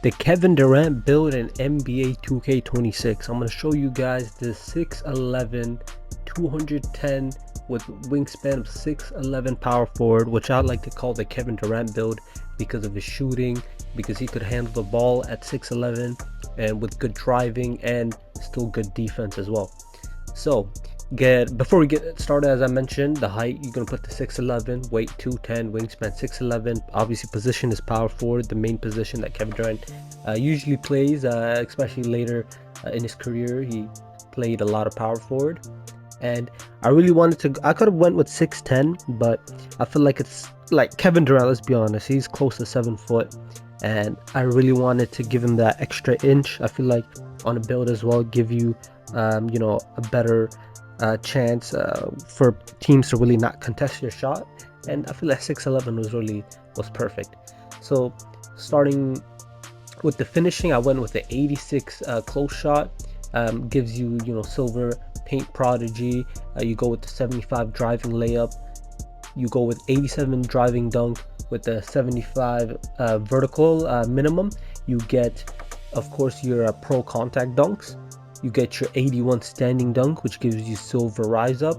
The Kevin Durant build in NBA 2K26. I'm going to show you guys the 6'11", 210 with wingspan of 6'11" power forward, which I like to call the Kevin Durant build because of his shooting, because he could handle the ball at 6'11", and with good driving and still good defense as well. So before we get started, as I mentioned, the height, you're gonna put the 6'11", weight 210, wingspan 6'11". Obviously position is power forward, the main position that Kevin Durant usually plays, especially later in his career. He played a lot of power forward, and I really wanted to, I could have went with 6'10", but I feel like it's like Kevin Durant, let's be honest, he's close to 7 foot, and I really wanted to give him that extra inch. I feel like on a build as well, give you a better chance for teams to really not contest your shot, and I feel like 6'11" was perfect. So starting with the finishing, I went with the 86 close shot. Gives you silver paint prodigy. You go with the 75 driving layup. You go with 87 driving dunk with the 75 vertical minimum. You get, of course, your pro contact dunks. You get your 81 standing dunk, which gives you silver rise up,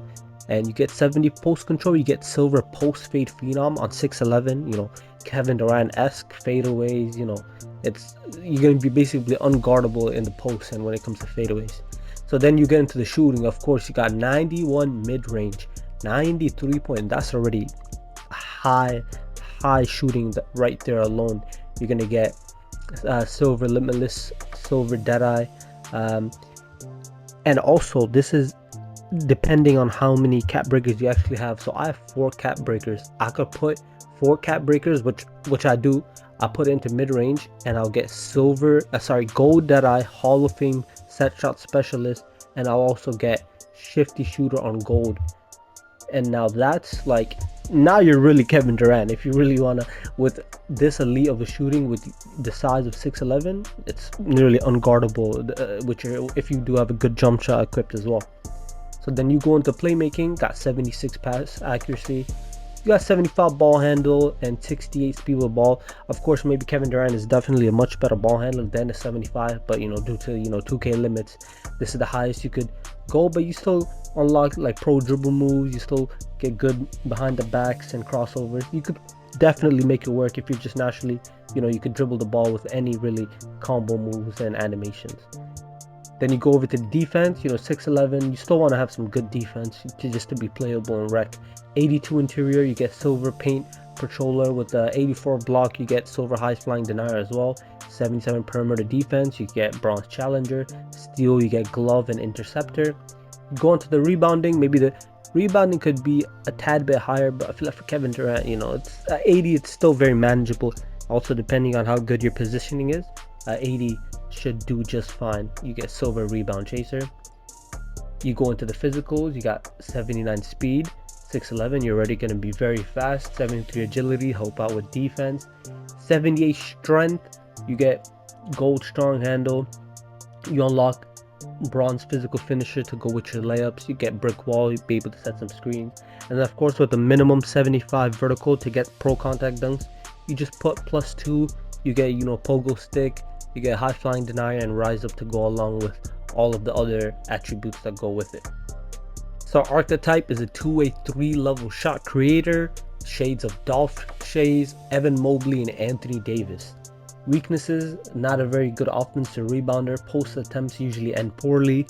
and you get 70 post control. You get silver post fade phenom on 6'11". Kevin Durant-esque fadeaways. You're going to be basically unguardable in the post and when it comes to fadeaways. So then you get into the shooting. Of course, you got 91 mid-range, 93 point. That's already high shooting right there alone. You're going to get silver limitless, silver deadeye, and also this is depending on how many cap breakers you actually have. So I have 4 cap breakers. I could put 4 cap breakers, which I do. I put it into mid-range, and I'll get gold deadeye, Hall of Fame set shot specialist, and I'll also get shifty shooter on gold. And now that's like, now you're really Kevin Durant. If you really wanna, with this elite of a shooting with the size of 6'11", it's nearly unguardable, if you do have a good jump shot equipped as well. So then you go into playmaking, got 76 pass accuracy, you got 75 ball handle and 68 speed with ball. Of course, maybe Kevin Durant is definitely a much better ball handler than a 75, but due to 2K limits, this is the highest you could go. But you still unlock like pro dribble moves, you still get good behind the backs and crossovers. You could definitely make it work if you're just naturally, you could dribble the ball with any really combo moves and animations. Then you go over to defense, 6'11", you still want to have some good defense just to be playable and wreck. 82 interior, you get silver paint patroller. With the 84 block, you get silver high flying denier as well. 77 perimeter defense, you get bronze challenger. Steal, you get glove and interceptor. You go into the rebounding, maybe the rebounding could be a tad bit higher, but I feel like for Kevin Durant, it's at 80, it's still very manageable. Also, depending on how good your positioning is, 80 should do just fine. You get silver rebound chaser. You go into the physicals, you got 79 speed, 6'11", you're already going to be very fast. 73 agility, help out with defense. 78 strength, you get gold strong handle. You unlock bronze physical finisher to go with your layups. You get brick wall, you'll be able to set some screens. And then of course with the minimum 75 vertical to get pro contact dunks, you just put +2. You get pogo stick, you get high flying denier and rise up to go along with all of the other attributes that go with it. So archetype is a two-way 3-level shot creator, shades of Dolph Shays, Evan Mobley, and Anthony Davis. Weaknesses: not a very good offensive rebounder, post attempts usually end poorly.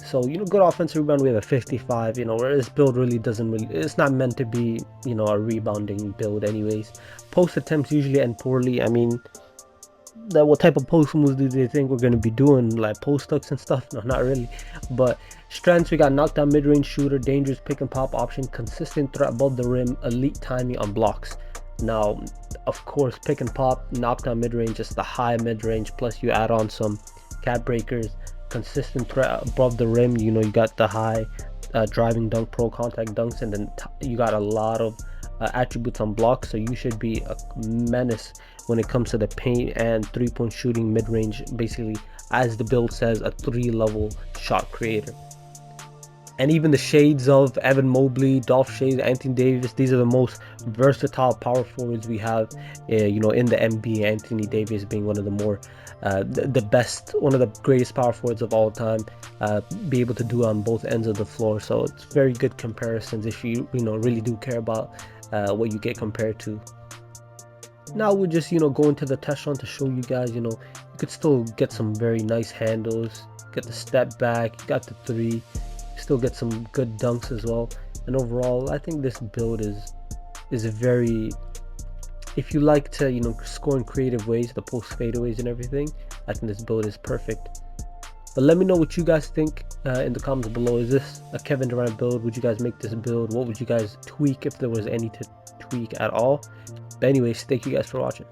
So good offensive rebound, we have a 55, where this build really it's not meant to be a rebounding build anyways. Post attempts usually end poorly. I mean, what type of post moves do they think we're going to be doing, like post ups and stuff? No, not really. But strengths, we got knockdown mid-range shooter, dangerous pick and pop option, consistent threat above the rim, elite timing on blocks. Now of course, pick and pop, knockdown mid-range, just the high mid-range, plus you add on some cap breakers, consistent threat above the rim. You got the high driving dunk, pro contact dunks, and then you got a lot of attributes on blocks, so you should be a menace when it comes to the paint and 3-point shooting mid-range. Basically, as the build says, a 3-level shot creator. and even the shades of Evan Mobley, Dolph Shades, Anthony Davis. These are the most versatile power forwards we have, in the NBA. Anthony Davis being one of the more, the best, one of the greatest power forwards of all time. Be able to do on both ends of the floor. So it's very good comparisons if you really do care about what you get compared to. Now we're just go into the test run to show you guys you could still get some very nice handles, get the step back, you got the three, still get some good dunks as well. And overall, I think this build is very, if you like to score in creative ways, the post fadeaways and everything, I think this build is perfect. But let me know what you guys think in the comments below. Is this a Kevin Durant build? Would you guys make this build? What would you guys tweak if there was any to tweak at all? But anyways, thank you guys for watching.